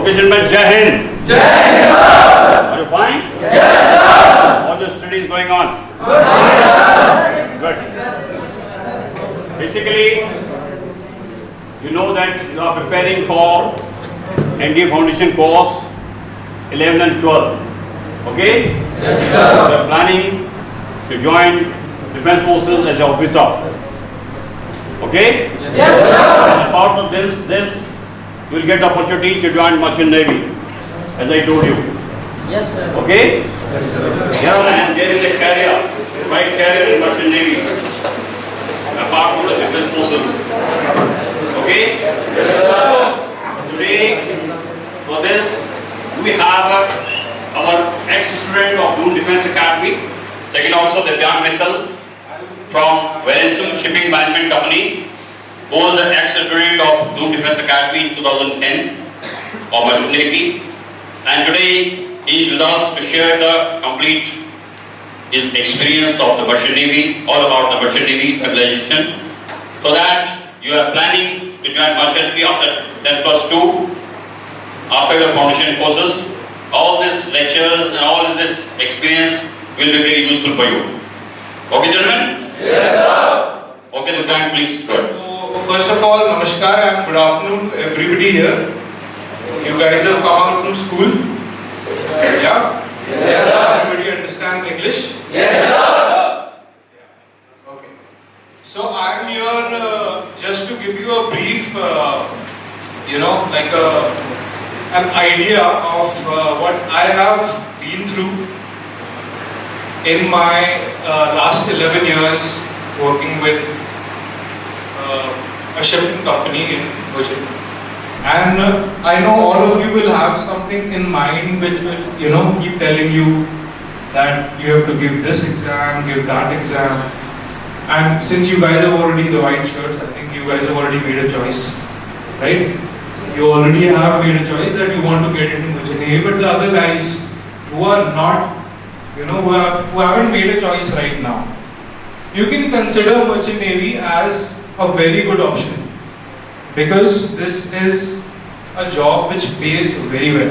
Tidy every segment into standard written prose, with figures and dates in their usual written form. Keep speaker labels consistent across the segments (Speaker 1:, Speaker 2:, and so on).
Speaker 1: Okay, gentlemen, Jai Hind.
Speaker 2: Jai Hind, sir.
Speaker 1: Are you fine?
Speaker 2: Yes, sir.
Speaker 1: How the studies going on? Good. Basically, you know that you are preparing for NDA Foundation course 11 and 12. Okay?
Speaker 2: Yes, sir.
Speaker 1: You are planning to join Defense Forces as an officer. Okay?
Speaker 2: Yes, sir.
Speaker 1: And apart from this, you will get the opportunity to join Merchant Navy, as I told you.
Speaker 3: Yes, sir.
Speaker 1: Okay? Yes, sir. Yeah, and there is a career, right career in Merchant Navy, apart from the Defense Forces. Okay?
Speaker 2: Yes, sir.
Speaker 1: Today, for this, we have our ex-student of Doon Defense Academy, Second Officer Divyang Mittal from Wellington Shipping Management Company, who was the ex-student of Doon Defense Academy in 2010 of Merchant Navy, and today he is with us to share the complete his experience of the Merchant Navy, all about the Merchant Navy stabilization, so that you are planning to join Merchant Navy after 10+2, after your foundation courses. All these lectures and all this experience will be very useful for you. Okay, gentlemen?
Speaker 2: Yes, sir.
Speaker 1: Okay, Divyang, please go ahead.
Speaker 4: So, first of all, namaskar and good afternoon to everybody here. You guys have come out from school? Yeah?
Speaker 2: Yes, sir.
Speaker 4: Everybody understands English?
Speaker 2: Yes, sir.
Speaker 4: Okay. So, I am here just to give you a brief, an idea of what I have been through in my last 11 years working with a shipping company in Doon. And I know all of you will have something in mind which will, keep telling you that you have to give this exam, give that exam. And since you guys have already the white shirts, I think you guys have already made a choice, right? You already have made a choice that you want to get into Merchant Navy, but the other guys who are not, who haven't made a choice right now, you can consider Merchant Navy as a very good option, because this is a job which pays very well,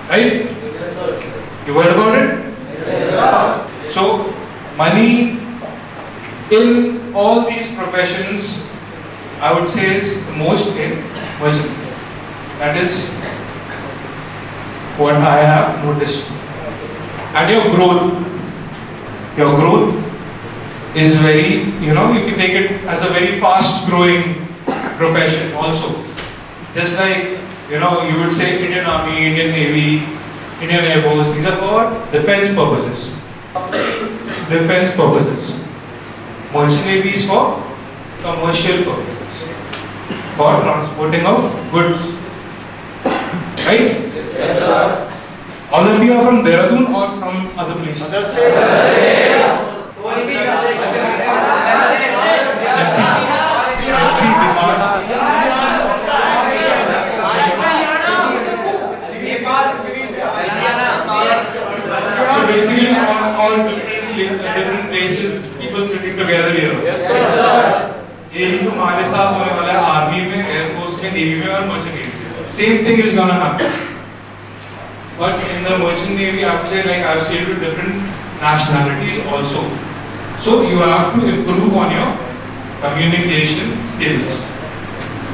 Speaker 4: right?
Speaker 2: Yes, sir.
Speaker 4: You heard about it?
Speaker 2: Yes, sir.
Speaker 4: So, money in all these professions, I would say, is the most in Merchant Navy. That is what I have noticed. And your growth is very, you can take it as a very fast growing profession also. Just like, you would say Indian Army, Indian Navy, Indian Air Force, these are for defense purposes. Defense purposes. Merchant Navy is for commercial purposes, for transporting of goods. Right?
Speaker 2: Yes, sir.
Speaker 4: All of you are from Dehradun or some other place? So basically all different places, people sitting together here.
Speaker 2: Yes, sir.
Speaker 4: यही तुम्हारे साथ होने वाला है army में, air force में, navy में और merchant navy. Same thing is gonna happen. But in the Merchant Navy, I would say, like I've seen with different nationalities also. So you have to improve on your communication skills,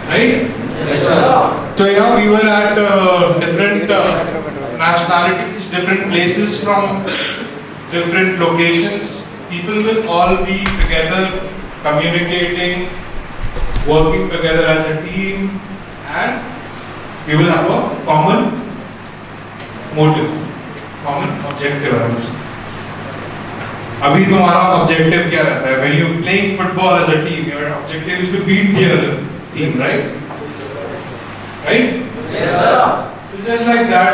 Speaker 4: right?
Speaker 2: Yes, sir.
Speaker 4: So yeah, we were at different nationalities, different places from different locations. People will all be together, communicating, working together as a team, and we will have a common motive, common objective. अभी तुम्हारा objective क्या रहता है? When you playing football as a team, your objective is to beat the other team, right? Right?
Speaker 2: Yes, sir.
Speaker 4: It's just like that.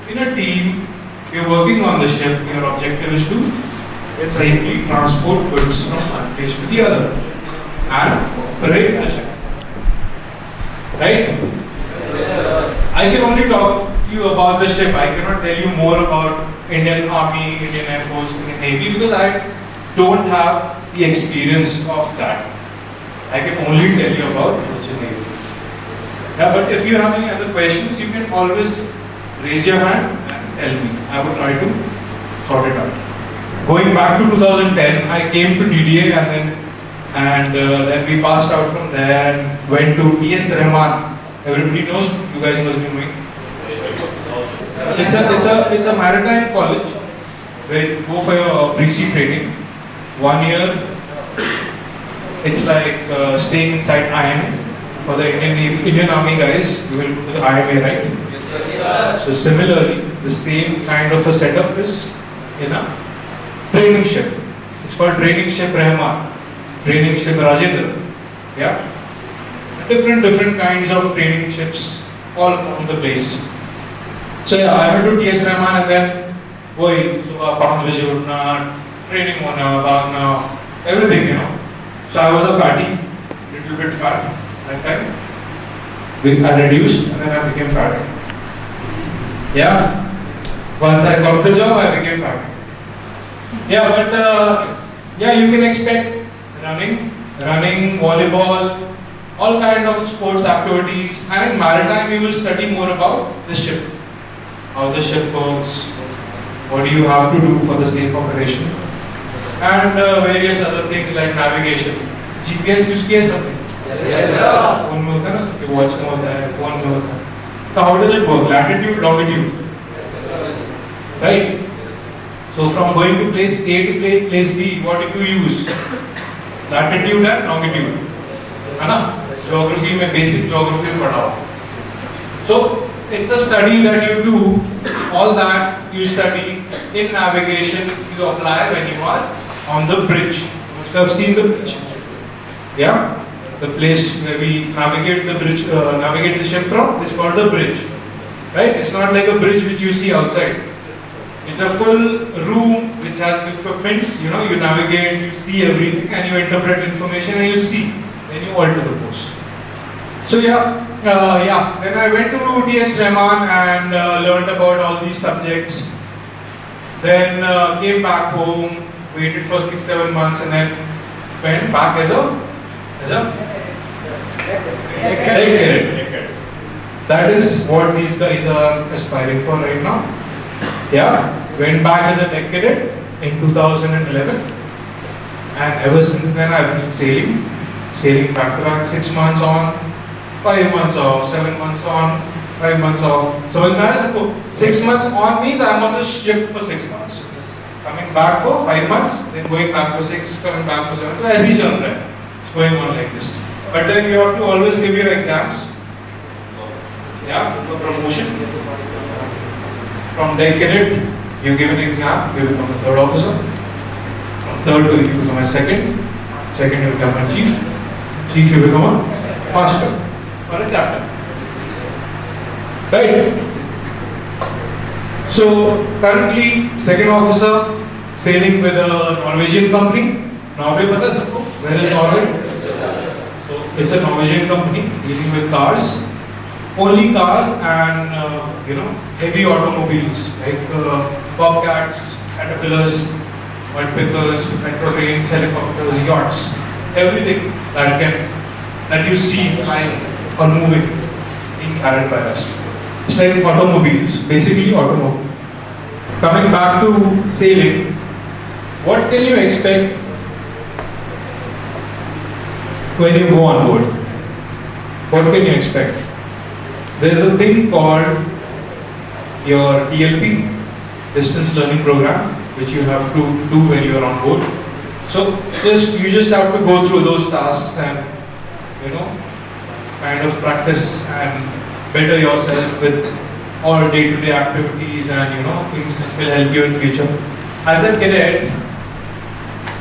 Speaker 4: In a team, you're working on the ship. Your objective is to safely transport goods from one place to the other and operate the ship. Right?
Speaker 2: Yes, sir.
Speaker 4: I can only talk to you about the ship. I cannot tell you more about Indian Army, Indian Air Force, Indian Navy, because I don't have the experience of that. I can only tell you about Merchant Navy. Yeah, but if you have any other questions, you can always raise your hand and tell me. I will try to sort it out. Going back to 2010, I came to DDA and then we passed out from there and went to TS Rahman. Everybody knows, you guys must be knowing. It's a maritime college where you go for your pre-sea training. 1 year, it's like staying inside IMA. For the Indian Army guys, you will go to the IMA, right?
Speaker 2: Yes, sir.
Speaker 4: So similarly, the same kind of a setup is in a training ship. It's called training ship Rahman, training ship Rajendra. Yeah, different kinds of training ships all around the place. So yeah, I went to TS Rahman and then वही सुबह 5 बजे उठना, training होना, भागना, everything, you know. So I was a fatty, little bit fat that time. I reduced and then I became fat. Yeah. Once I got the job, I became fat. Yeah, but yeah, you can expect running, volleyball, all kind of sports activities. And in maritime, you will study more about the ship, how the ship works, what do you have to do for the safe operation, and various other things like navigation. GPS use किया सबने?
Speaker 2: Yes, sir.
Speaker 4: Phone में होता है ना सबके watch में होता है, phone में होता है. So how does it work? Latitude, longitude, right? So from going to place A to place B, what do you use? Latitude and longitude, है ना? Geography में basic geography में पढ़ा हो. So it's a study that you do. All that you study in navigation, you apply when you are on the bridge. You must have seen the bridge. Yeah, the place where we navigate the bridge, navigate the ship from, is called the bridge. Right? It's not like a bridge which you see outside. It's a full room which has equipments. You know, you navigate, you see everything, and you interpret information, and you see. Then you alter the course. So yeah. Then I went to TS Rahman and learned about all these subjects. Then came back home, waited for 6-7 months, and then went back as a cadet. That is what these guys are aspiring for right now. Yeah, went back as a tech cadet in 2011, and ever since then I've been sailing back to back, 6 months on, 5 months off, 7 months on, 5 months off. So 6 months on means I'm on the ship for 6 months. Coming back for 5 months, then going back for 6, coming back for 7. So as each other, it's going on like this. But then you have to always give your exams. Yeah, for promotion. From deck cadet, you give an exam, you become a third officer. From third to you become a second. Second you become a chief. Chief you become a master or a captain. Right? So currently second officer sailing with a Norwegian company. Norway pata hai sabko? Where is Norway? So it's a Norwegian company dealing with cars. Only cars and heavy automobiles like bobcats, caterpillars, mud pickers, metro trains, helicopters, yachts, everything that you see flying or moving being carried by us. It's like automobiles, basically automobile. Coming back to sailing, what can you expect when you go on board? What can you expect? There's a thing called your DLP, distance learning program, which you have to do when you're on board. So you just have to go through those tasks and kind of practice and better yourself with all day-to-day activities and things which will help you in future. As a cadet,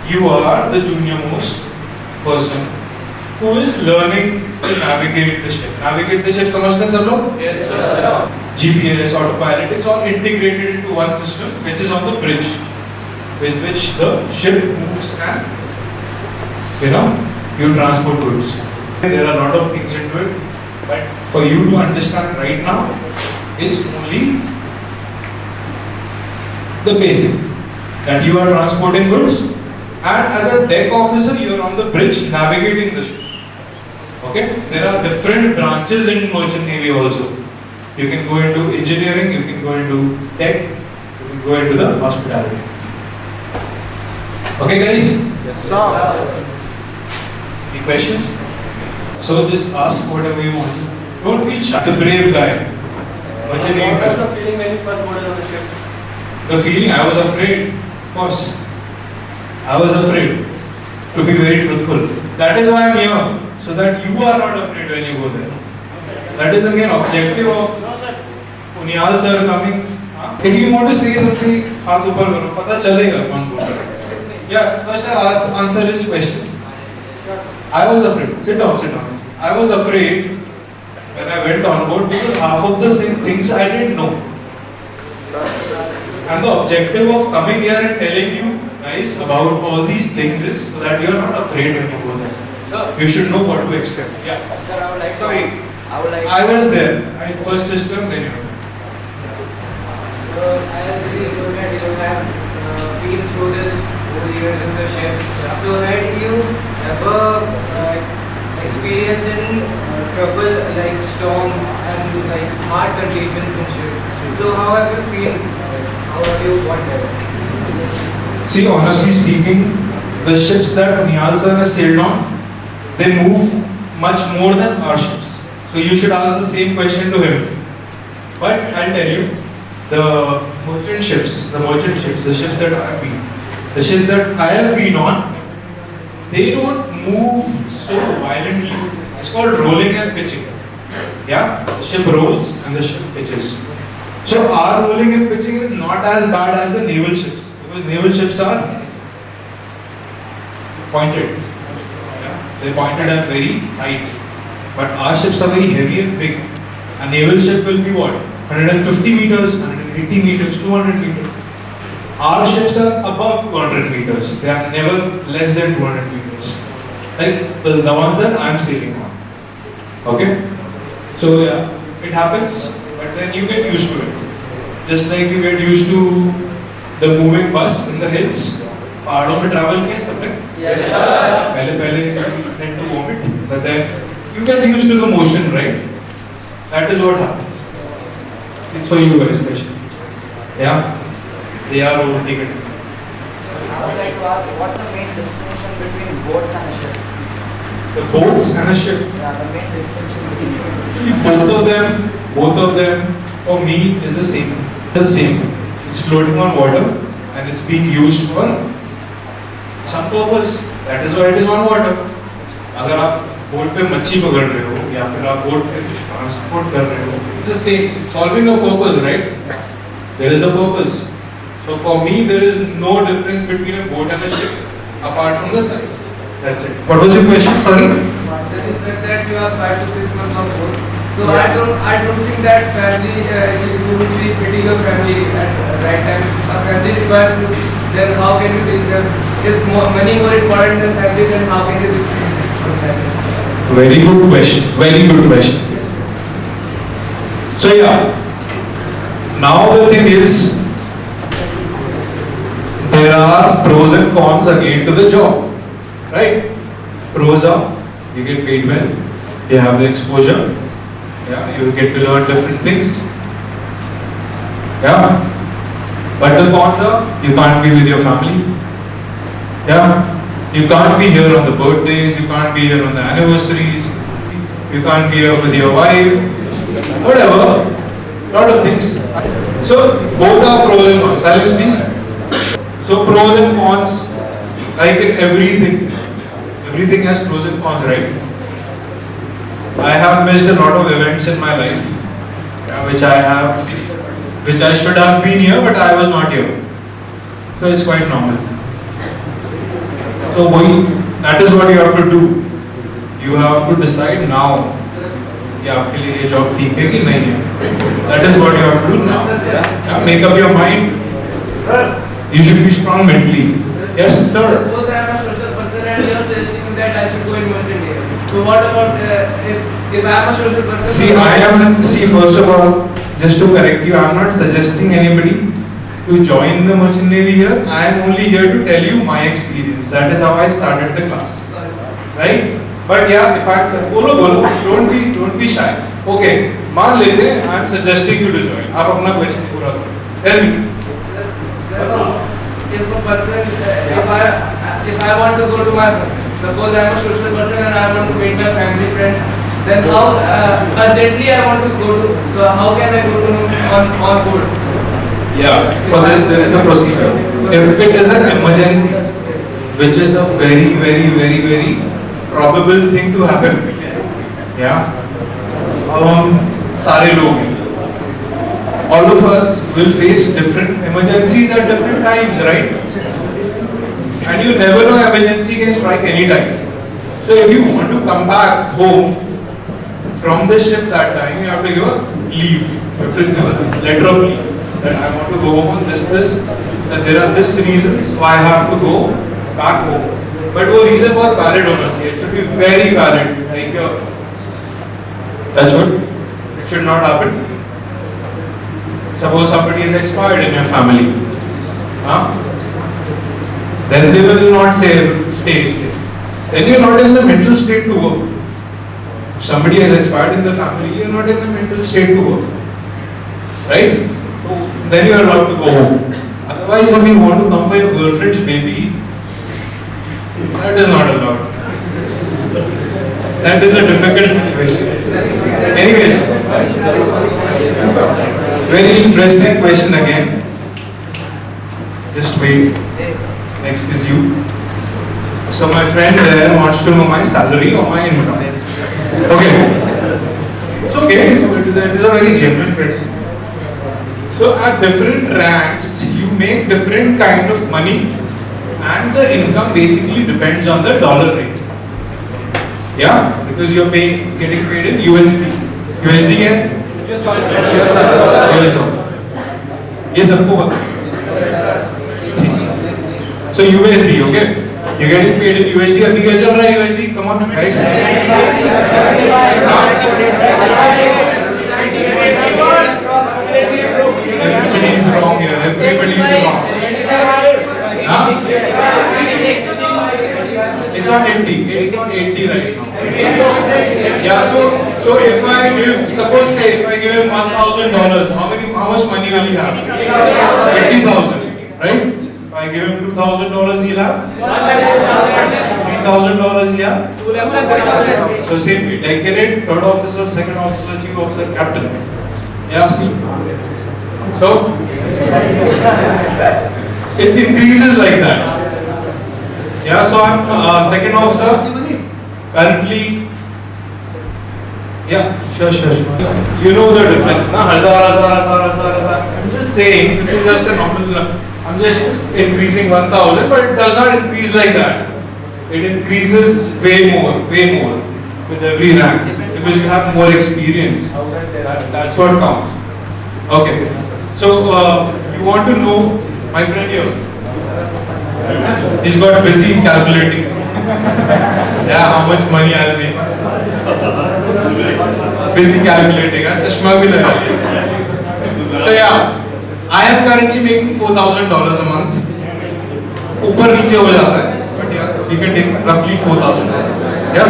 Speaker 4: you are the junior most person who is learning to navigate the ship. Navigate the ship, samajhte sab log?
Speaker 2: Yes, sir.
Speaker 4: GPS, autopilot, it's all integrated into one system which is on the bridge, with which the ship moves and you transport goods. There are a lot of things into it, but for you to understand right now, it's only the basic, that you are transporting goods, and as a deck officer, you are on the bridge navigating the ship. Okay? There are different branches in Merchant Navy also. You can go into engineering, you can go into tech, you can go into the hospitality. Okay guys?
Speaker 2: Yes, sir.
Speaker 4: Any questions? So just ask whatever you want. Don't feel shy. The brave guy. Merchant Navy.
Speaker 2: What was the feeling when you first boarded on the ship?
Speaker 4: The feeling, I was afraid. Of course. I was afraid. To be very truthful. That is why I am here. So that you are not afraid when you go there. That is again objective of Uniyal sir coming. If you want to say something, हाथ ऊपर करो, पता चलेगा कौन बोल रहा है. Yeah, first I'll answer this question. I was afraid. Sit down, sit down. I was afraid when I went on board because half of the same things I didn't know. And the objective of coming here and telling you guys about all these things is so that you are not afraid when you go there.
Speaker 2: Sir.
Speaker 4: You should know what to expect. Yeah.
Speaker 2: Sir, I would like
Speaker 4: Sorry.
Speaker 2: to
Speaker 4: I was there. I first system, then you know.
Speaker 3: As you told that you have been through this over the years in the ship, so had you ever experienced any trouble like storm and like hard conditions in ship? So how have you feel? How have you fought there?
Speaker 4: See, honestly speaking, the ships that Nihal sir has sailed on, they move much more than our ships. So you should ask the same question to him. But I'll tell you, the merchant ships, the ships that I have been, the ships that I have been on, they don't move so violently. It's called rolling and pitching. Yeah, the ship rolls and the ship pitches. So our rolling and pitching is not as bad as the naval ships, because naval ships are pointed. Yeah, they're pointed at very height. But our ships are very heavy and big. A naval ship will be what? 150 meters, 180 meters, 200 meters. Our ships are above 200 meters. They are never less than 200 meters. Like the ones that I am sailing on. Okay? So yeah, it happens, but then you get used to it. Just like you get used to the moving bus in the hills. पहाड़ों में travel किया सबने?
Speaker 2: Yes, sir.
Speaker 4: पहले tend to vomit, but then you get used to the motion, right? That is what happens. It's for you guys, especially. Yeah, they are overtaken.
Speaker 3: I would like to ask, what's the main distinction between boats and a ship?
Speaker 4: The boats and a ship.
Speaker 3: Yeah, the main distinction between them.
Speaker 4: See, both of them, for me, is the same. The same. It's floating on water and it's being used for some purpose. That is why it is on water. अगर आप boat पे मच्छी पकड़ रहे हो या फिर आप बोट पे कुछ ट्रांसपोर्ट कर रहे हो, it's the same. It's solving a purpose, right? There is a purpose. So for me, there is no difference between a boat and a ship apart from the size. That's it. What was your question? Sorry.
Speaker 3: Sir, you said that you are 5 to 6 months on board. So
Speaker 4: Yeah.
Speaker 3: I don't think that family you would be treating your family at the right time. If a family requires you, then how can you teach them? Is money more important than family? Then how can you teach your family?
Speaker 4: Very good question. Very good question. Yes. So yeah. Now the thing is, there are pros and cons again to the job, right? Pros are you get paid well, you have the exposure, yeah, you get to learn different things, yeah. But the cons are you can't be with your family, yeah. You can't be here on the birthdays, you can't be here on the anniversaries, you can't be here with your wife, whatever, lot of things. So both are pros and cons. Alex, please. So pros and cons, like in everything, everything has pros and cons, right? I have missed a lot of events in my life, which I should have been here, but I was not here. So it's quite normal. So that is what you have to do. You have to decide now. कि आपके लिए ये job ठीक है कि नहीं है. That is what you have to do now. Yeah, make up your mind. You should be strong mentally. Yes, sir.
Speaker 3: Suppose I am a social person and you are suggesting that I should go in Merchant Navy. So what about if I am a social person?
Speaker 4: See, first of all, just to correct you, I am not suggesting anybody to join the Merchant Navy here. I am only here to tell you my experience. That is how I started the class. Right? But yeah, if I say, bolo, don't be shy. Okay, मान लेते हैं, I'm suggesting you to join. आप अपना question पूरा करो. Tell me.
Speaker 2: If a person, if I want to go to my, suppose I am a social person and I want to meet my family friends, then how urgently I want to go to, so how can I go to on board?
Speaker 4: Yeah, for this there is a procedure. If it is an emergency, which is a very probable thing to happen, yeah, सारे लोग हैं. All of us will face different emergencies at different times, right? And you never know, emergency can strike any time. So if you want to come back home from the ship that time, you have to give a leave. You have to give a letter of leave. That I want to go home on this, that there are this reasons why I have to go back home. But वो reason was valid होना चाहिए. It should be very valid. Like it should not happen. Suppose somebody is expired in your family, then they will not say stay. Then you are not in the mental state to work. If somebody has expired in the family, you are not in the mental state to work, right? Then you are allowed to go home. Otherwise, if you want to come for your girlfriend's baby, that is not allowed. That is a difficult situation. Anyways, very interesting question again. Just wait. Next is you. So my friend there wants to know my salary or my income. Okay. It's okay. So it is a very genuine question. So at different ranks, you make different kind of money, and the income basically depends on the dollar rate. Yeah, because you are getting paid in USD. USD है? ये सबको पता. So USD, okay? You're getting paid in USD. अभी क्या चल रहा है USD? Come on, guys. Everybody is wrong here. Everybody is wrong. It's not 80. It's not 80 right now. Yeah. So if I give, suppose say if I give him $1,000, how much money will he have? 80,000, right? If I give him $2,000, he'll have $3,000. Yeah. So same way. Decorate, third officer, second officer, chief officer, captain. Yeah. See. So it increases like that. Yeah, so I'm second officer. Currently, yeah, sure. You know the difference, na? Hazar. I'm just saying, this is just a normal. I'm just increasing 1,000, but it does not increase like that. It increases way more with every rank because you have more experience. That's what counts. Okay. So you want to know, my friend here? He's got busy calculating. Yeah, how much money I'll make. Busy calculating. Chashma bhi laga liya. So yeah, I am currently making $4,000 a month. ऊपर नीचे हो जाता है, but yeah, you can take roughly 4,000. Yeah,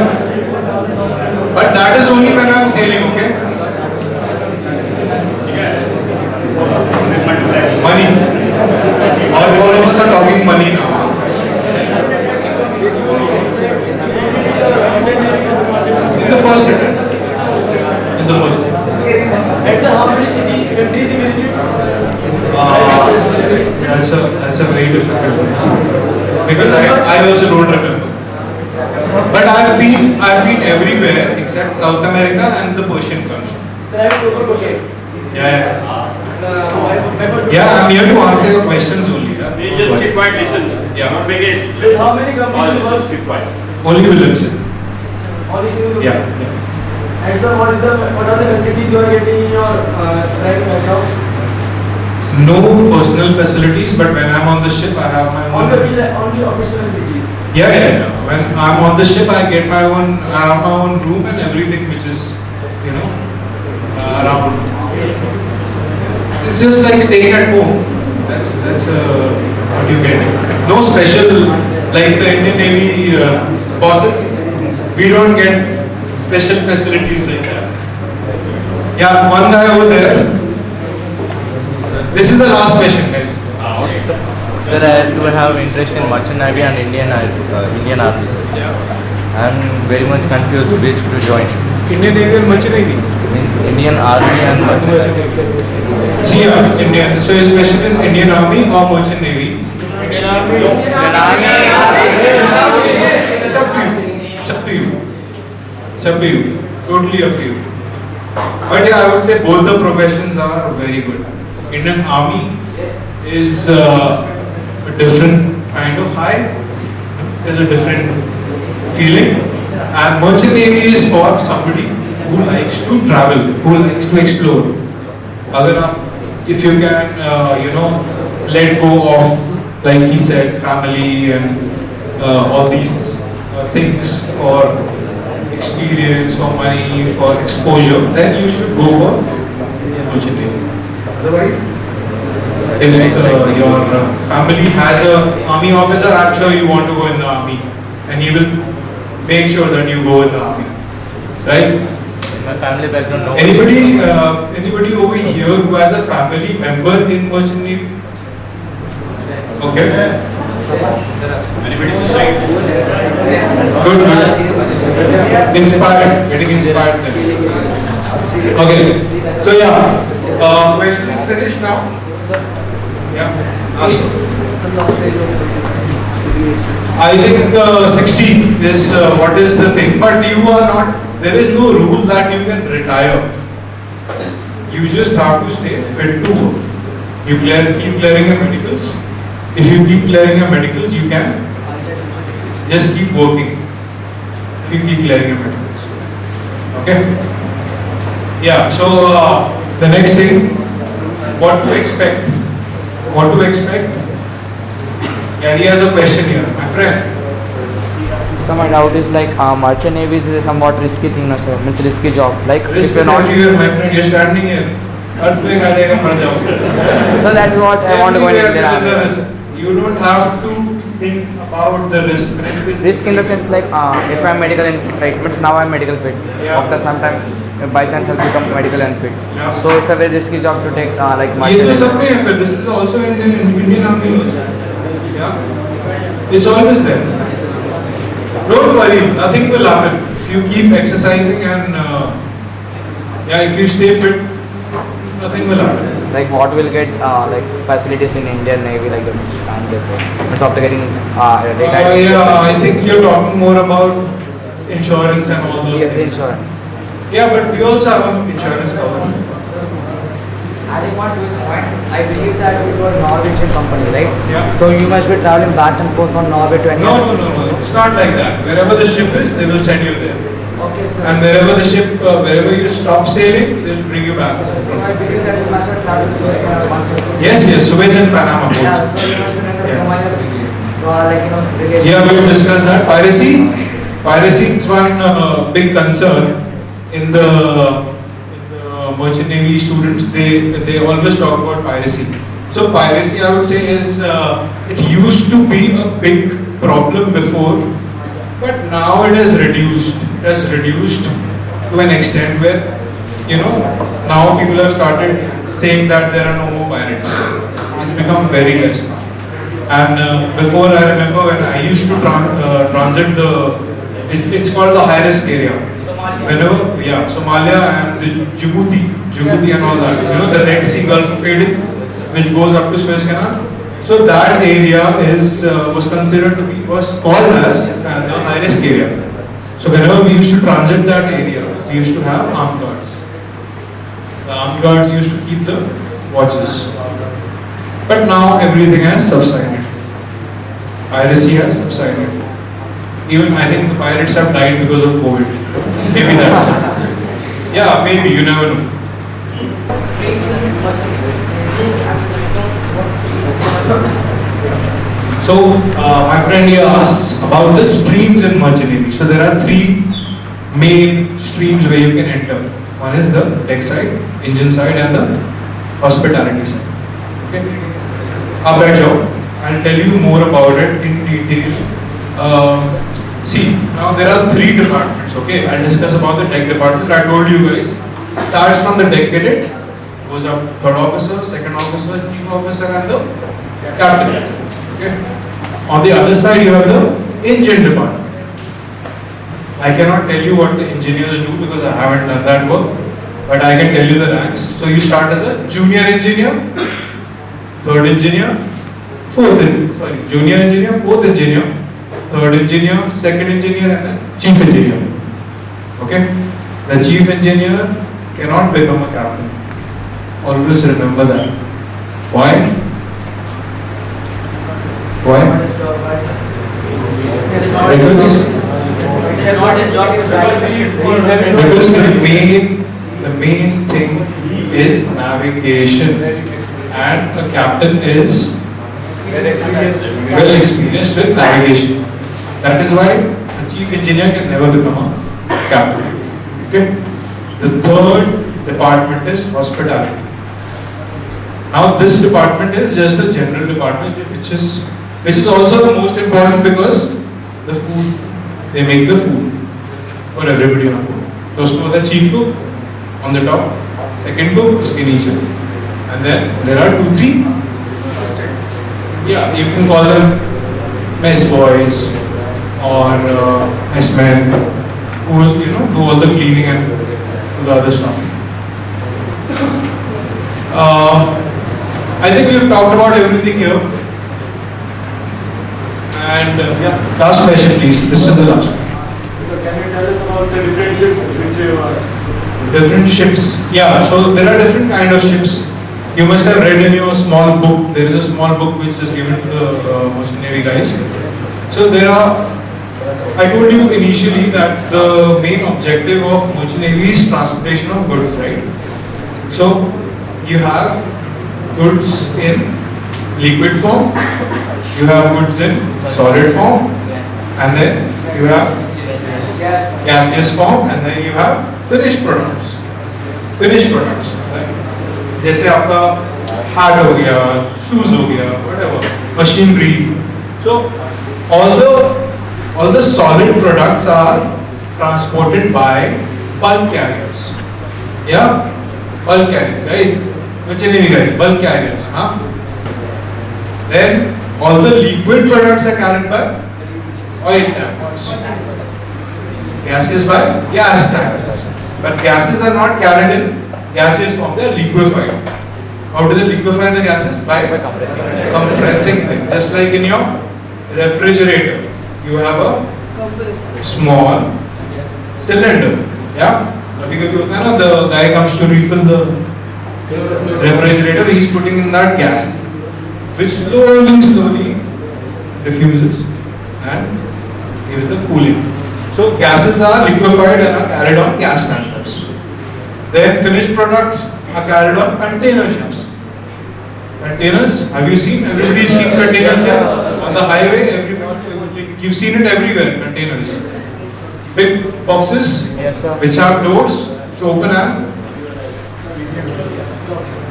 Speaker 4: but that is only when I am sailing. Okay. Money. All of us are talking money now. In the first attempt.
Speaker 2: How many countries you visited?
Speaker 4: That's a very difficult question. Because I also don't remember. But I've been everywhere except South America and the Persian Gulf.
Speaker 2: Sir, I have two more questions.
Speaker 4: Yeah. I'm here to answer your questions only.
Speaker 1: You just keep quiet, listen.
Speaker 4: Yeah.
Speaker 1: Don't make it.
Speaker 2: With how many companies you work?
Speaker 1: Just keep quiet.
Speaker 4: Only Williamson.
Speaker 2: Only single
Speaker 4: Yeah.
Speaker 2: And sir, what are the facilities you are getting in your right now?
Speaker 4: No personal facilities, but when I'm on the ship, I have my own.
Speaker 2: Only official facilities.
Speaker 4: Yeah. When I'm on the ship, I get my own. I have my own room and everything, which is, around. It's just like staying at home. That's what you get. No special like the Indian Navy bosses. We don't get special facilities like that. Yeah, one guy over there. This is the last question, guys.
Speaker 5: Sir, I do have interest in merchant navy and Indian Army. Sir. I'm very much confused which to join.
Speaker 4: Indian Navy and Merchant Navy?
Speaker 5: Indian Army and merchant navy.
Speaker 4: See, yeah, Indian. So his question is Indian Army or Merchant Navy? Indian Army. It's up to you. It's up to you. It's up to you. Totally up to you. But yeah, I would say both the professions are very good. Indian Army is a different kind of high. There's a different feeling. And Merchant Navy is for somebody who likes to travel, who likes to explore. If you can, let go of, like he said, family and all these things for experience, for money, for exposure, then you should go for Merchant Navy. Otherwise, if your family has an army officer, I'm sure you want to go in the army, and he will make sure that you go in the army, right?
Speaker 5: My family background, no.
Speaker 4: Anybody over here who has a family member in Merchant Navy? Okay. Anybody suicide? Good. Inspired. Getting inspired then. Okay. So yeah. Questions finished now? Yeah. Ask. I think 60 is what is the thing, but you are not. There is no rule that you can retire. You just have to stay fit to work. You keep clearing your medicals. If you keep clearing your medicals, you can just keep working. If you keep clearing your medicals. Okay? Yeah, so the next thing, what to expect? What to expect? Yeah, he has a question here, my friend.
Speaker 6: So my doubt is like merchant navy is a somewhat risky thing, no sir. It's a risky job. Like
Speaker 4: Risk
Speaker 6: if you're
Speaker 4: is
Speaker 6: not.
Speaker 4: everywhere, my friend. You're standing here. Earthquake आ जाएगा मर जाओगे.
Speaker 6: So that's what I want to go in
Speaker 4: Everywhere
Speaker 6: Indian
Speaker 4: there is a
Speaker 6: Army.
Speaker 4: risk. You don't have to think about the risk.
Speaker 6: Risk in the sense like if I'm medical unfit, means now I'm medical fit.
Speaker 4: Yeah.
Speaker 6: After some time, by chance I'll become medical unfit.
Speaker 4: Yeah.
Speaker 6: So it's a very risky job to take like
Speaker 4: ये
Speaker 6: merchant
Speaker 4: तो
Speaker 6: navy.
Speaker 4: सब में है फिर. This is also in Indian Army also. Yeah. It's always there. Don't worry, nothing will happen. If you keep exercising and if you stay fit, nothing will happen.
Speaker 6: Like what will get like facilities in Indian Navy like the and it's after getting data.
Speaker 4: Yeah, I think you're talking more about insurance and all those
Speaker 6: Yes,
Speaker 4: things.
Speaker 6: insurance.
Speaker 4: Yeah, but we also have an insurance cover.
Speaker 6: Adding on to his point, I believe that it was Norwegian company, right?
Speaker 4: Yeah.
Speaker 6: So you must be traveling back and forth from Norway to any
Speaker 4: No,
Speaker 6: other.
Speaker 4: it's not like that. Wherever the ship is, they will send you there.
Speaker 6: Okay, sir.
Speaker 4: And wherever the ship, wherever you stop sailing, they will bring you back.
Speaker 6: So I believe that you must have traveled Suez Canal once or twice.
Speaker 4: Yes, Suez and Panama
Speaker 6: Yeah,
Speaker 4: both.
Speaker 6: so you must have done so much relation.
Speaker 4: Yeah, we will discuss that. Piracy is one big concern in the merchant navy students. They always talk about piracy. So piracy, I would say, is it used to be a big problem before, but now it has reduced. It has reduced to an extent where now people have started saying that there are no more pirates. It's become very less now. And before, I remember when I used to transit it's called the high risk area. Somalia and the Djibouti and all that. The Red Sea Gulf of Aden, which goes up to Suez Canal. So that area was considered to be, was called as the high risk area. So whenever we used to transit that area, we used to have armed guards. The armed guards used to keep the watches. But now everything has subsided. Piracy has subsided. Even I think the pirates have died because of COVID. Maybe that's it. Yeah, maybe, you never know. So, my friend here asks about the streams in merchant navy. So there are three main streams where you can enter. One is the deck side, engine side, and the hospitality side. Okay? I'll tell you more about it in detail. See, now there are 3 departments, okay? I'll discuss about the deck department. I told you guys, it starts from the deck cadet, goes up 3rd officer, 2nd officer, chief officer and the captain, okay? On the other side you have the engine department. I cannot tell you what the engineers do because I haven't done that work, but I can tell you the ranks. So you start as a junior engineer, 3rd engineer, junior engineer, 4th engineer, 3rd engineer, 2nd engineer and then chief engineer. Okay? The chief engineer cannot become a captain. Always remember that. Why? Because the main thing is navigation and a captain is well experienced with navigation. That is why a chief engineer can never become a captain. Okay? The 3rd department is hospitality. Now this department is just a general department which is also the most important because the food, they make the food for everybody on board. So उसमें होता है chief cook on the top, second cook उसके नीचे, and then there are 2-3 yeah, you can call them mess boys or messmen who will do all the cleaning and do the other stuff. I think we have talked about everything here. And yeah, last question please. This is the last one.
Speaker 7: So can you tell us about the different ships which you are?
Speaker 4: Different ships. Yeah, so there are different kind of ships. You must have read in your small book. There is a small book which is given to the Merchant Navy guys. So there are, I told you initially that the main objective of Merchant Navy is transportation of goods, right? So you have goods in liquid form, you have goods in solid form, and then you have gaseous form, and then you have finished products. Finished products. Right? जैसे आपका hat हो गया, shoes हो गया, whatever, machinery. So all the solid products are transported by bulk carriers. Yeah, bulk carriers, guys. Which Navy guys? Bulk carriers, huh? Then all the liquid products are carried by oil tankers. Gases by gas tankers. But gases are not carried in gaseous form, they are liquefied. How do they liquefy the gases? By compressing them. Just like in your refrigerator, you have a small cylinder. Yeah? The guy comes to refill the refrigerator, he is putting in that gas, which slowly diffuses and gives the cooling. So gases are liquefied and are carried on gas tankers. Then finished products are carried on container ships. Containers, have you seen? Everybody's seen containers here on the highway. You've seen it everywhere. Containers, big boxes which have doors which open and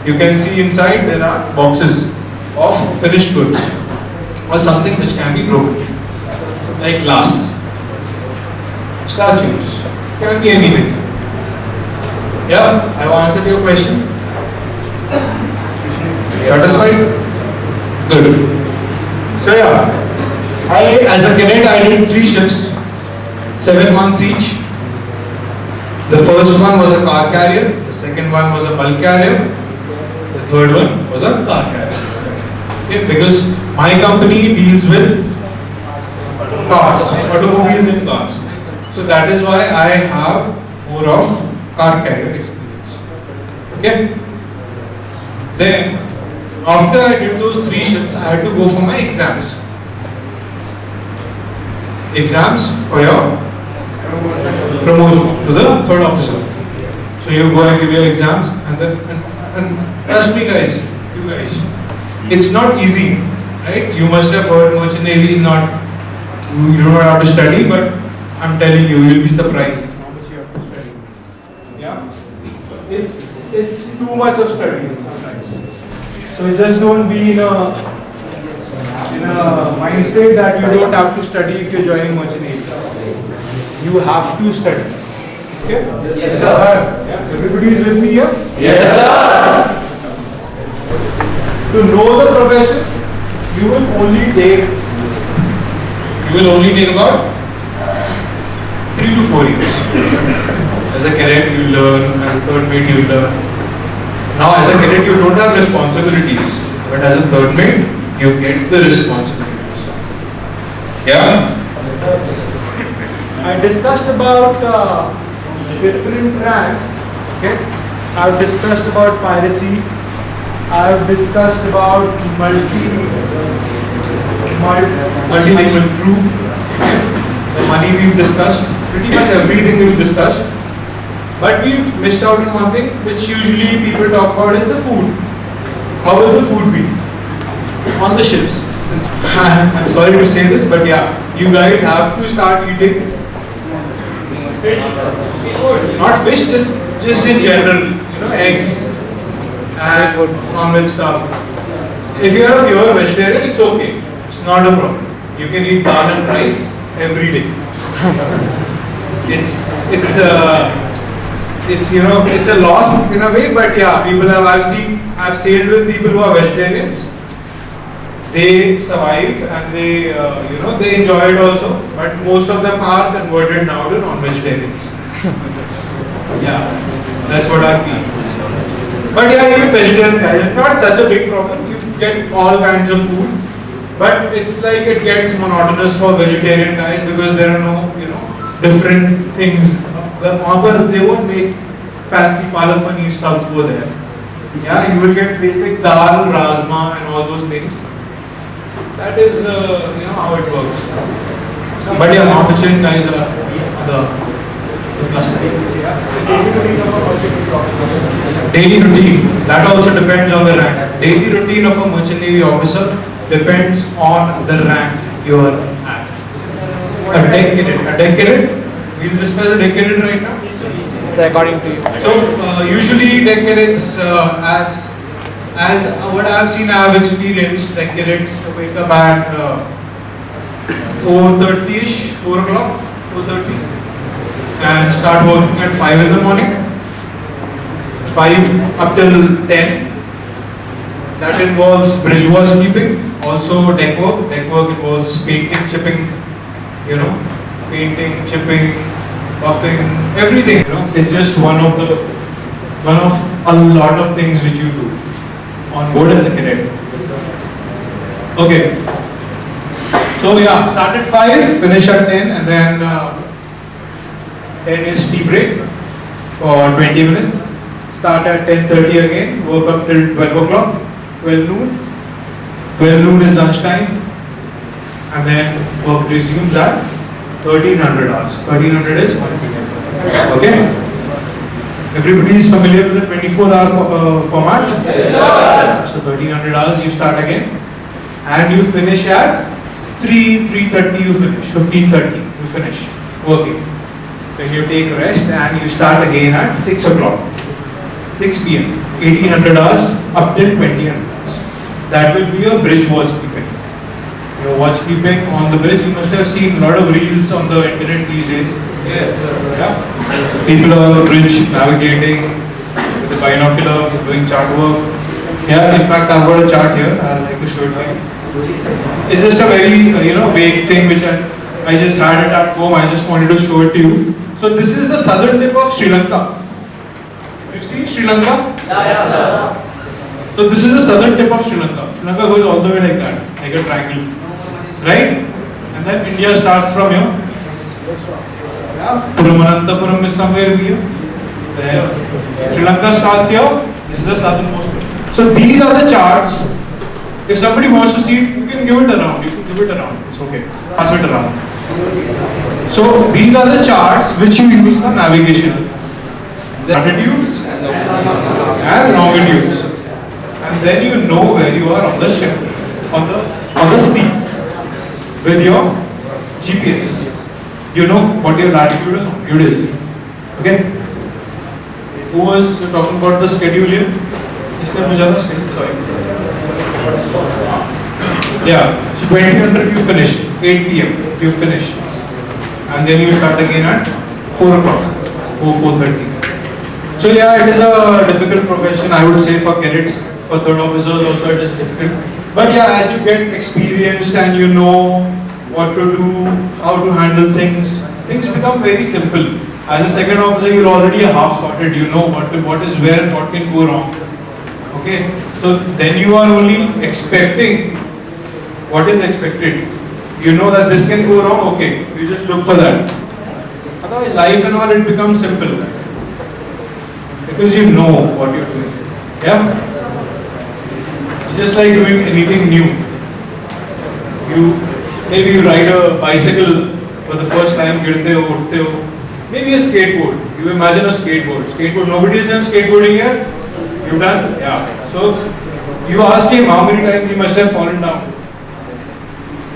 Speaker 4: you can see inside there are boxes of finished goods or something which can be broken, like glass, statues, can be anything. Yeah, I have answered your question. Satisfied? Good. So yeah, as a cadet I did 3 shifts, 7 months each. The first one was a car carrier, the second one was a bulk carrier, the third one was a car carrier. Okay, because my company deals with cars, automobiles and cars. So that is why I have more of car carrier experience. Okay. Then after I did those 3 shifts, I had to go for my exams. Exams for your promotion to the 3rd officer. So you go and give your exams, and then and trust me guys, you guys, it's not easy, right? You must have heard Merchant Navy is not, you don't have to study, but I'm telling you, you'll be surprised how much you have to study. Yeah, it's too much of studies sometimes. So just don't be in a mind state that you don't have to study if you're joining merchant navy. You have to study. Okay? Yes, sir. Yeah. Everybody is with me here?
Speaker 2: Yes, sir.
Speaker 4: To know the profession, you will only take about 3 to 4 years. As a cadet you learn, as a third mate you learn. Now as a cadet you don't have responsibilities, but as a third mate you get the responsibilities. Yeah? I discussed about different ranks. Okay? I've discussed about piracy. I've discussed about multi-lingual crew. Okay? The money we've discussed. Pretty much everything we've discussed. But we've missed out on one thing which usually people talk about is the food. How will the food be on the ships? I'm sorry to say this, but yeah, you guys have to start eating fish. Not fish, just in general, eggs and non-veg stuff. If you are a pure vegetarian, it's okay. It's not a problem. You can eat dal and rice every day. It's a loss in a way, but yeah, I've sailed with people who are vegetarians. They survive and they enjoy it also, but most of them are converted now to non-vegetarians. Yeah, that's what I feel. But yeah, even vegetarian guys, it's not such a big problem. You get all kinds of food, but it's like it gets monotonous for vegetarian guys because there are no, different things. They won't make fancy palak paneer stuff over there. Yeah, you will get basic dal, rajma and all those things. That is, how it works. But yeah, non-vegetarian guys are the plus side. Daily routine, that also depends on the rank. Daily routine of a merchant navy officer depends on the rank you are at. A decadent, we'll discuss a decadent right now.
Speaker 6: So according to you.
Speaker 4: So usually decadents, as what I have seen, I have experienced decadents wake up at 4:30ish, 4 o'clock, 4:30, and start working at 5 in the morning. 5 up till 10. That involves bridge wall sleeping, also deck work. Deck work involves painting, chipping, painting, chipping, buffing, everything. It's just one of a lot of things which you do on board as a cadet. Okay. So yeah, start at 5, finish at 10, and then 10 is tea break for 20 minutes. Start at 10:30 again, work up till 12 o'clock, 12 noon. 12 noon is lunchtime, and then work resumes at 1300 hours. 1300 is 1 p.m. Okay? Everybody is familiar with the 24-hour format? Yes, sir. So 1300 hours you start again, and you finish at 3:30 you finish, 15:30 you finish working. Then you take rest and you start again at 6 o'clock. 6 p.m. 1800 hours up till 2000 hours. That will be your bridge watchkeeping. Your watchkeeping on the bridge, you must have seen a lot of reels on the internet these days.
Speaker 3: Yes.
Speaker 4: Yeah. People are on the bridge navigating with the binocular, doing chart work. Yeah, in fact, I've got a chart here. I'd like to show it to you. It's just a very vague thing which I just had it at home. I just wanted to show it to you. So this is the southern tip of Sri Lanka. You've seen Sri Lanka?
Speaker 3: Yes, sir.
Speaker 4: So this is the southern tip of Sri Lanka. Sri Lanka goes all the way like that, like a triangle, right? And then India starts from here. Purumananthapuram is somewhere here. There. Sri Lanka starts here. This is the southernmost. So these are the charts. If somebody wants to see it, you can give it around. You can give it around. It's okay. Pass it around. So these are the charts which you use for navigation. Latitudes and longitudes, and then you know where you are on the ship, on the sea, with your GPS. You know what your latitude and longitude is. Okay. Who was talking about the schedule here? Isne mujhe the schedule. Sorry. Yeah, so 2000 you finish, 8 p.m. you finish, and then you start again at 4 o'clock or 4:30. So yeah, it is a difficult profession, I would say, for cadets, for third officers also it is difficult. But yeah, as you get experienced and you know what to do, how to handle things, things become very simple. As a second officer, you're already half sorted, you know what is where and what can go wrong. Okay, so then you are only expecting what is expected. You know that this can go wrong, okay, you just look for that. Otherwise, life and all, it becomes simple. Because you know what you're doing. Yeah? Just like doing anything new. Maybe you ride a bicycle for the first time, गिरते हो, उठते हो. Maybe a skateboard. You imagine a skateboard. Skateboard, nobody has done skateboarding here? You've done? Yeah. So, you ask him how many times he must have fallen down.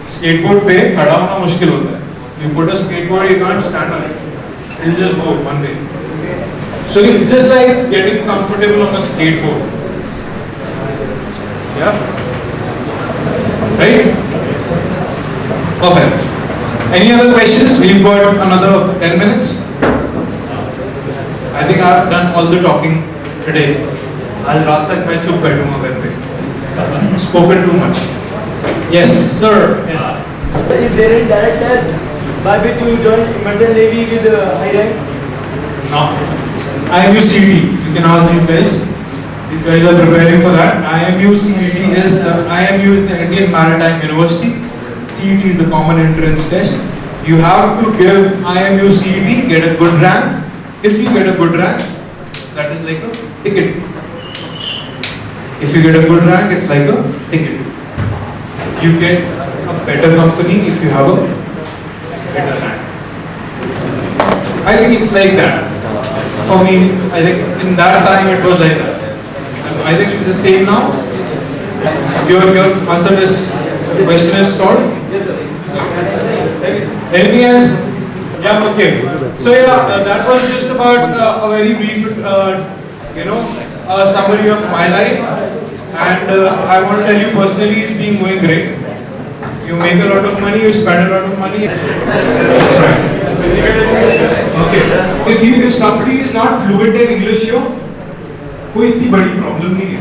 Speaker 4: Skateboard पे खड़ा होना मुश्किल होता है. You put a skateboard, you can't stand on it. It'll just go one way. So it's just like getting comfortable on a skateboard. Yeah? Right? Perfect. Any other questions? We've got another 10 minutes. I think I've done all the talking today. आज रात तक मैं चुप बैठूंगा घर पे. Spoken too much. Yes, sir. Yes.
Speaker 7: Is there a direct test by which you join merchant navy with high rank?
Speaker 4: No. IMU CET. You can ask these guys. These guys are preparing for that. IMU CET is the Indian Maritime University. CET is the common entrance test. You have to give IMU CET, get a good rank. If you get a good rank, that is like a ticket. If you get a good rank, it's like a ticket. You get a better company if you have a better rank. I think it's like that. For me, I think in that time it was like that. I think it's the same now. Your answer is, question is solved?
Speaker 7: Yes, sir.
Speaker 4: Anything else? Yeah, okay. So yeah, that was just about a very brief, summary of my life. And I want to tell you personally, it's been going great. You make a lot of money, you spend a lot of money. That's right. Okay. If somebody is not fluent in English here, कोई इतनी बड़ी problem नहीं है.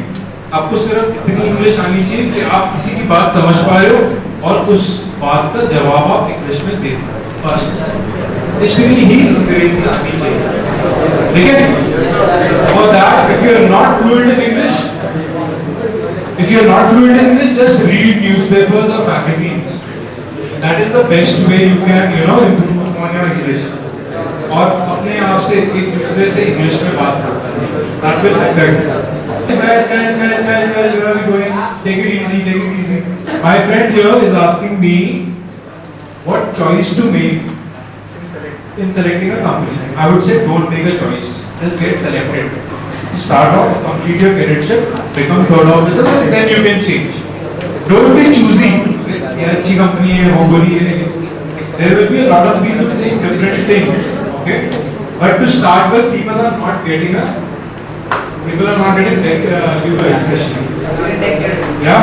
Speaker 4: आपको सिर्फ इतनी English आनी चाहिए कि आप किसी की बात समझ पा रहे हो और उस बात का जवाब आप इंग्लिश में दे पाए. बस इतनी ही अंग्रेजी आनी चाहिए. ठीक है? For that, if you are not fluent in English, just read newspapers or magazines. That is the best way you can, improve on your English. और अपने आप से एक दूसरे से इंग्लिश में बात करते हैं. That will affect. Guys, where are we going? Take it easy. My friend here is asking me what choice to make in selecting a company. I would say don't make a choice. Just get selected. Start off, complete your cadetship, become third officer, and then you can change. Don't be choosy. ये अच्छी company है, वो बुरी है. There will be a lot of people saying different things. Okay, but to start with, people are not getting you guys especially. Yeah,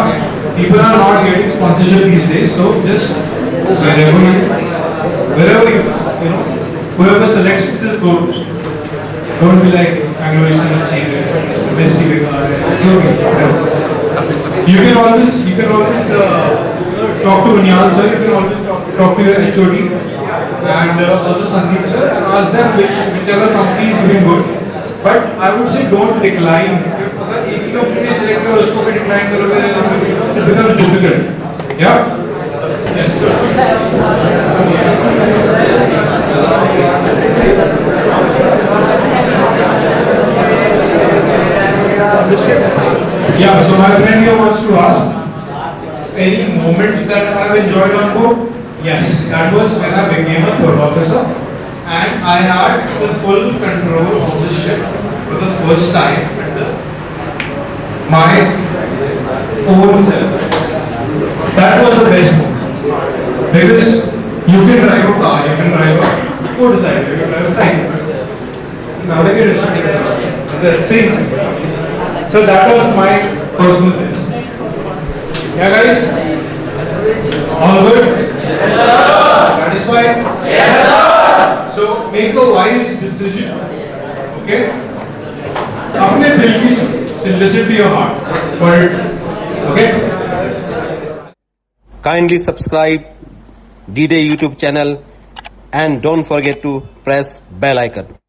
Speaker 4: people are not getting sponsorship these days. So just wherever you whoever selects, just go. Don't be like Anglo-Asian Messi. You can always talk to Unyal sir. You can always talk to your HOD and also Sandeep sir and ask them whichever company is doing good. But I would say don't decline. अगर एक ही company select करो उसको भी decline करोगे, it becomes difficult. Yeah. Yes sir. Yeah, so my friend here wants to ask, any moment that I have enjoyed on board? Yes, that was when I became a third officer and I had the full control of the ship for the first time under my own self. That was the best moment because you can drive a car, you can drive a motorcycle, you can drive a cycle. Navigate is a thing. So that was my personal test. Yeah guys? All good? Yes, sir. Satisfied? Yes, sir. So make a wise decision. Okay? अपने दिल की सुन. So listen to your heart. But okay?
Speaker 8: Kindly subscribe DDA YouTube channel and don't forget to press bell icon.